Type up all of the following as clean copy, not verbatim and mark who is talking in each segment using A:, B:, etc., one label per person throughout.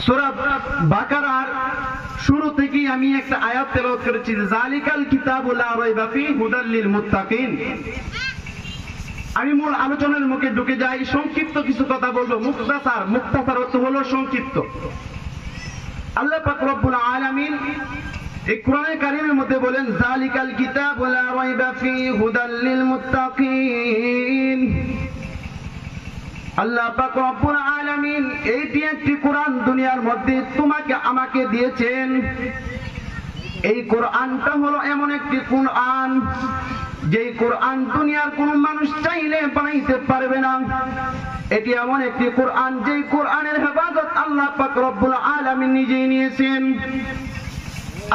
A: সূরা বাকারার শুরু থেকেই আমি একটা আয়াত তেলাওয়াত করেছি, যালিকাল কিতাবু লা রাইবা ফীহি হুদাল লিল মুত্তাকিন। আমি মূল আলোচনার মুখে ঢুকে যাই, সংক্ষিপ্ত কিছু কথা বলবো। মুখতাসার অর্থ হলো সংক্ষিপ্ত। আল্লাহ পাক রব্বুল আলামিন এই কোরআনে কারীমের মধ্যে বলেন, যালিকাল কিতাবু লা রাইবা ফীহি হুদাল লিল মুত্তাকিন। আল্লাহ পাক রব্বুল আলামিন এইটি একটি কোরআন দুনিয়ার মধ্যে তোমাকে আমাকে দিয়েছেন। এই কোরআনটা হলো এমন একটি কোরআন, যেই কোরআন দুনিয়ার কোন মানুষ চাইলে বানাইতে পারবে না। এটি এমন একটি কোরআন, যেই কোরআনের হেফাজত আল্লাহ পাক রব্বুল আলামিন নিজেই নিয়েছেন।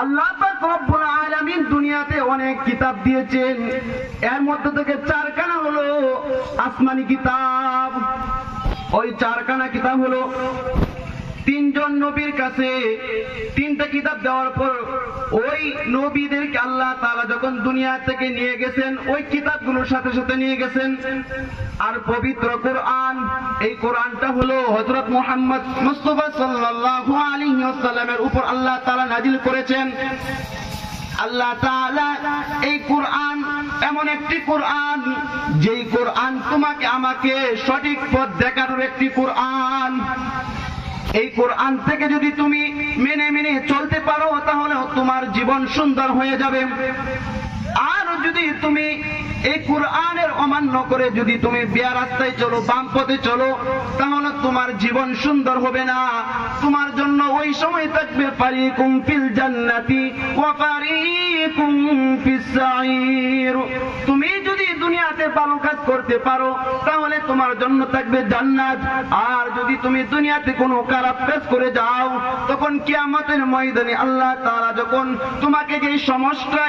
A: আল্লাহ পাক রব্বুল আলামিন দুনিয়াতে অনেক কিতাব দিয়েছেন, এর মধ্যে থেকে চারখানা হলো আসমানি কিতাব। ওই চারখানা কিতাব হলো তিনজন নবীর কাছে তিনটা কিতাব দেওয়ার পর ওই নবীদেরকে আল্লাহ তাআলা যখন দুনিয়া থেকে নিয়ে গেছেন, ওই কিতাবগুলোর সাথে সাথে নিয়ে গেছেন। আর পবিত্র কোরআন, এই কোরআনটা হলো হযরত মুহাম্মদ মুস্তাফা সাল্লাল্লাহু আলাইহি ওয়াসাল্লামের উপর আল্লাহ তাআলা নাজিল করেছেন। আল্লাহ তাআলা এই কোরআন এমন একটি কোরআন, যেই কোরআন তোমাকে আমাকে সঠিক পথ দেখানোর একটি কোরআন। এই কোরআন থেকে যদি তুমি মেনে মেনে চলতে পারো, তাহলে তোমার জীবন সুন্দর হয়ে যাবে। আর যদি তুমি এই কোরআনের অমান্য করে যদি তুমি বিয়া রাস্তায় চলো, বাম পথে চলো, তাহলে তোমার জীবন সুন্দর হবে না। তোমার জন্য ওই সময় থাকবে ফারিকুম ফিল জান্নাতি ওয়া ফারিকুম ফিস সাঈর। তুমি যদি দুনিয়াতে ভালো কাজ করতে পারো, তাহলে তোমার জন্য থাকবে জান্নাত। আর যদি তুমি দুনিয়াতে কোনো খারাপ কাজ করে যাও, তখন কিয়ামতের ময়দানে আল্লাহ তাআলা যখন তোমাকে যে সমস্যা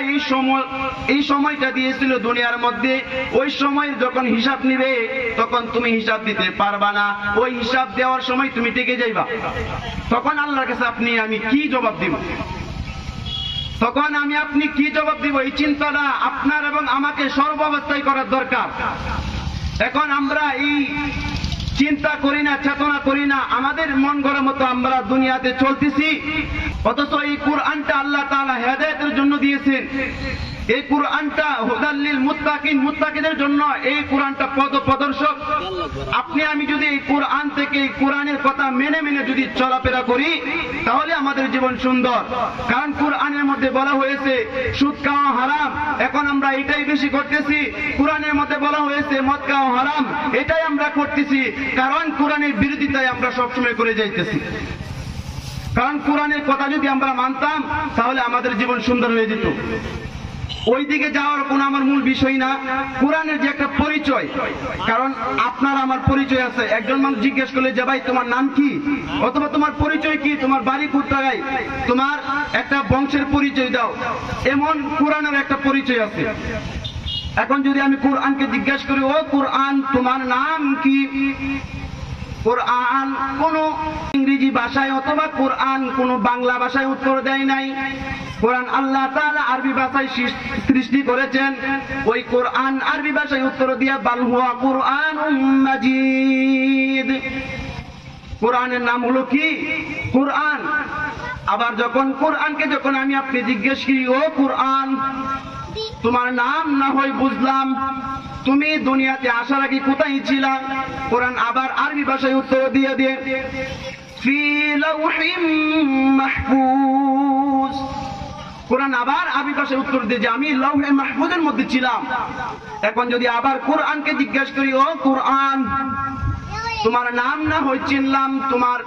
A: এই সময়টা দিয়েছিল দুনিয়ার মধ্যে, ওই সময় যখন হিসাব নিবে, তখন তুমি হিসাব দিতে পারবা না। ওই হিসাব দেওয়ার সময় তুমি টেকে যাইবা। তখন আল্লাহর কাছে আমি কি জবাব দিব? তখন আপনি কি জবাব দিব? এই চিন্তাটা আপনার এবং আমাকে সর্বাবস্থায় করার দরকার। এখন আমরা এই চিন্তা করি না, চেতনা করি না, আমাদের মন গড়া মতো আমরা দুনিয়াতে চলতেছি। অথচ এই কোরআনটা আল্লাহ তাআলা হেদায়েতের জন্য দিয়েছেন। এই কোরআনটা হুদাল লিল মুত্তাকিন, মুত্তাকিদের জন্য এই কোরআনটা পথ প্রদর্শক। আপনি আমি যদি এই কোরআন থেকে, এই কোরআনের কথা মেনে মেনে যদি চলাফেরা করি, তাহলে আমাদের জীবন সুন্দর। কারণ কোরআনের মধ্যে বলা হয়েছে সুদ খাওয়া হারাম, এখন আমরা এটাই বেশি করতেছি। কোরআনের মধ্যে বলা হয়েছে মদ খাওয়া হারাম, এটাই আমরা করতেছি। কারণ কোরআনের বিরোধিতায় আমরা সবসময় করে যাইতেছি। কারণ কোরআনের কথা যদি আমরা মানতাম, তাহলে আমাদের জীবন সুন্দর হয়ে যেত। ওই দিকে যাওয়ার কোনো আমার মূল বিষয় না। কোরআনের যে একটা পরিচয়, কারণ আপনার আমার পরিচয় আছে। একজন মানুষ জিজ্ঞেস করলে যে ভাই তোমার নাম কি, অথবা তোমার পরিচয় কি, তোমার বাড়ি কোথায়, তোমার একটা বংশের পরিচয় দাও, এমন কোরআনের একটা পরিচয় আছে। এখন যদি আমি কোরআনকে জিজ্ঞেস করি, ও কোরআন তোমার নাম কি, কোরআন কোন ইংরেজি ভাষায় অথবা কোরআন কোন বাংলা ভাষায় উত্তর দেয় নাই। কোরআন আল্লাহ তাআলা আরবি ভাষায় সৃষ্টি করেছেন। ওই কোরআন আরবি ভাষায় উত্তর দিয়া বাল হুয়া কুরআনুম মাজিদ। কোরআনের নাম হলো কি? কোরআন। আবার যখন কোরআনকে আমি আপনি জিজ্ঞেস করি, ও কোরআন তোমার নাম না হয় বুঝলাম, তুমি দুনিয়াতে আসার আগে কোথায় ছিলা? কোরআন আবার আরবি ভাষায় উত্তর দিয়ে দেয় ফি লাউহিম মাহফুজ। কোরআন আবার আরবি ভাষায় উত্তর দিয়ে যে আমি লাউহে মাহফুজের মধ্যে ছিলাম। এখন যদি আবার কোরআনকে জিজ্ঞাসা করি, ও কোরআন তোমার নাম না হয় চিনলাম, তোমার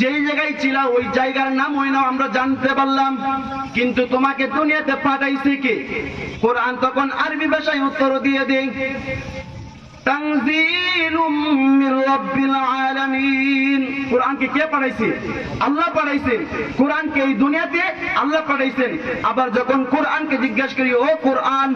A: যেই জায়গায় ছিল ওই জায়গার নাম হয় না আমরা জানতে পারলাম, কিন্তু তোমাকে দুনিয়াতে পাঠাইছে কে? কোরআন তখন আরবি ভাষায় উত্তর দিয়ে দেয় তানজিলুম মির রাব্বিল আলামিন। কোরআনকে কে পাঠাইছে? আল্লাহ পাঠাইছেন। কোরআনকে এই দুনিয়াতে আল্লাহ পাঠাইছেন। আবার যখন কোরআনকে জিজ্ঞাসা করি, ও কোরআন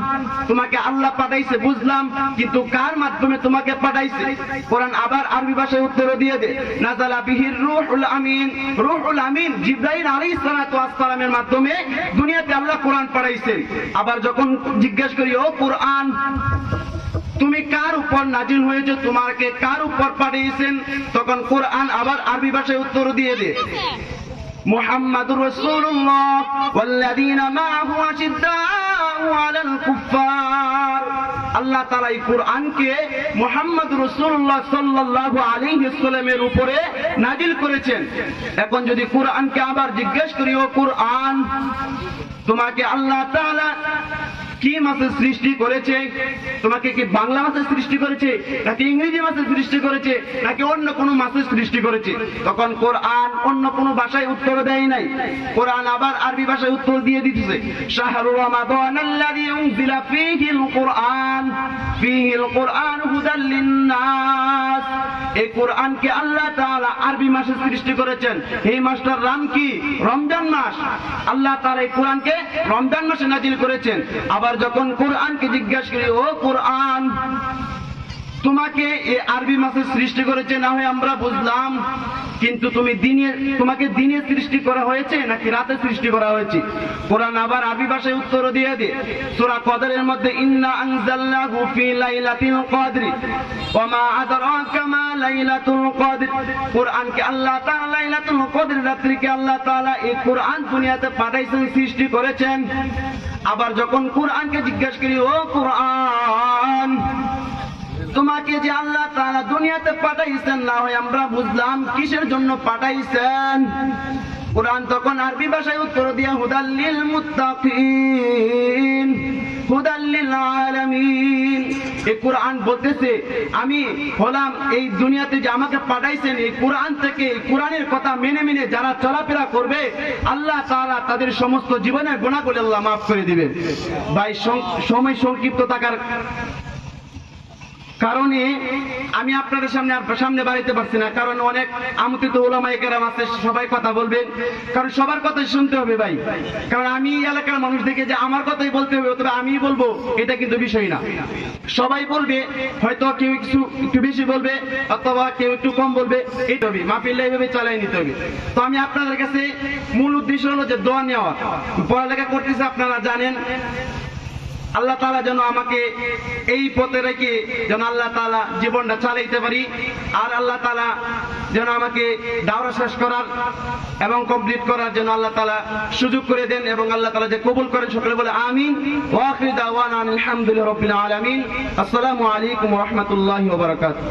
A: তোমাকে আল্লাহ পাঠাইছে বুঝলাম, কিন্তু কার মাধ্যমে তোমাকে পাঠাইছে? কোরআন আবার আরবি ভাষায় উত্তর দিয়ে দেয় নাযালা বিহির রূহুল আমিন। রূহুল আমিন জিবরাইল আলাইহিস সালাতু ওয়াস সালামের মাধ্যমে দুনিয়াতে আল্লাহ কোরআন পাঠাইছেন। আবার যখন জিজ্ঞাসা করি, ও কোরআন তুমি কার উপর নাজিল হয়েছে, তোমাকে কার উপর পাঠিয়েছেন? তখন কোরআন আবার আরবি ভাষায় উত্তর দিয়ে দে, মুহাম্মাদুর রাসূলুল্লাহ ওয়াল্লাযীনা মাআহু আশিদ্দাউ আলাল কুফফার। আল্লাহ তাআলা এই কোরআনকে মুহাম্মাদুর রাসূলুল্লাহ সাল্লাল্লাহু আলাইহি ওয়াসাল্লামের উপরে নাজিল করেছেন। এখন যদি কোরআনকে আবার জিজ্ঞেস করি, ও কোরআন, তোমাকে আল্লাহ তাআলা কি মাছের সৃষ্টি করেছে? তোমাকে কি বাংলা মাছের সৃষ্টি করেছে, নাকি ইংরেজি মাছের সৃষ্টি করেছে, নাকি অন্য কোনো মাছের সৃষ্টি করেছে? তখন কোরআন অন্য কোনো ভাষায় উত্তর দেয় নাই, কোরআন আবার আরবি ভাষায় উত্তর দিয়ে দিতেছে, শাহরু রমাদানাল্লাযী উনজিলা ফীহিল কুরআন ফীহিল কুরআন হুদাল লিন্নাস। এই কোরআনকে আল্লাহ তাআলা আরবি মাসে সৃষ্টি করেছেন। এই মাসটার নাম কি? রমজান মাস। আল্লাহ তাআলা এই কোরআনকে রমজান মাসে নাজিল করেছেন। আবার যখন কোরআনকে জিজ্ঞাসা করি, ও কোরআন, তোমাকে এই আরবি মাসে সৃষ্টি করেছে না হয় আমরা বুঝলাম, কিন্তু তোমাকে দিনে সৃষ্টি করা হয়েছে নাকি রাতে সৃষ্টি করা হয়েছে? কোরআন আবার আরবি ভাষায় উত্তর দিয়ে দে, সূরা কদরের মধ্যে, ইন্না আনজালনাহু ফি লাইলাতিল কদরি ওয়া মা আদরাকা মা লাইলাতুল কদর। কোরআনকে আল্লাহ তাআলা লাইলাতুল কদর রাত্রিকে আল্লাহ তাআলা এই কোরআন দুনিয়াতে পাঠাইছেন, সৃষ্টি করেছেন। আবার যখন কোরআনকে জিজ্ঞাসা করি, ও কোরআন, তোমাকে যে আল্লাহ তাআলা দুনিয়াতে পাঠাইছেন না হয় আমরা বুঝলাম, কিসের জন্য পাঠাইছেন? কোরআন তখন আরবি ভাষায় উত্তর দিয়া, হুদাল লিল মুত্তাকিন হুদাল লিল আলামিন। এই কোরআন বলতেছে, আমি হলাম এই দুনিয়াতে যে আমাকে পাঠাইছেন, এই কোরআন থেকে, এই কোরআনের কথা মেনে মেনে যারা চলাফেরা করবে, আল্লাহ তাআলা তাদের সমস্ত জীবনের গুনাহগুলো আল্লাহ মাফ করে দিবেন। ভাই, সময় সংক্ষিপ্ত থাকার কারণে আমি আপনাদের সামনে বাড়াইতে পারছি না, কারণ অনেক আমন্ত্রিত উলামায়ে কেরাম আছে, সবাই কথা বলবেন, কারণ সবার কথাই শুনতে হবে ভাই। কারণ আমি এলাকার মানুষ দেখে যে আমার কথাই বলতে হবে, তবে আমি বলবো, এটা কিন্তু বিষয় না। সবাই বলবে, হয়তো কেউ একটু বেশি বলবে অথবা কেউ একটু কম বলবে, এইটা হবে, মাহফিলটা এইভাবে চালাই নিতে হবে। তো আমি আপনাদের কাছে মূল উদ্দেশ্য হলো যে দোয়া নেওয়া। পড়ালেখা করতেছে, আপনারা জানেন, আল্লাহ তাআলা যেন আমাকে এই পথে রেখে যেন আল্লাহ তাআলা জীবনটা চালাইতে পারি, আর আল্লাহ তাআলা যেন আমাকে দাওরা শেষ করার এবং কমপ্লিট করার জন্য আল্লাহ তাআলা সুযোগ করে দেন, এবং আল্লাহ তাআলা যে কবুল করেন, সকলে বলে আমিন। ওয়া আখিরু দাওয়ানা আলহামদুলিল্লাহি রাব্বিল আলামিন। আসসালামু আলাইকুম ওয়া রাহমাতুল্লাহি ওয়া বারাকাতুহু।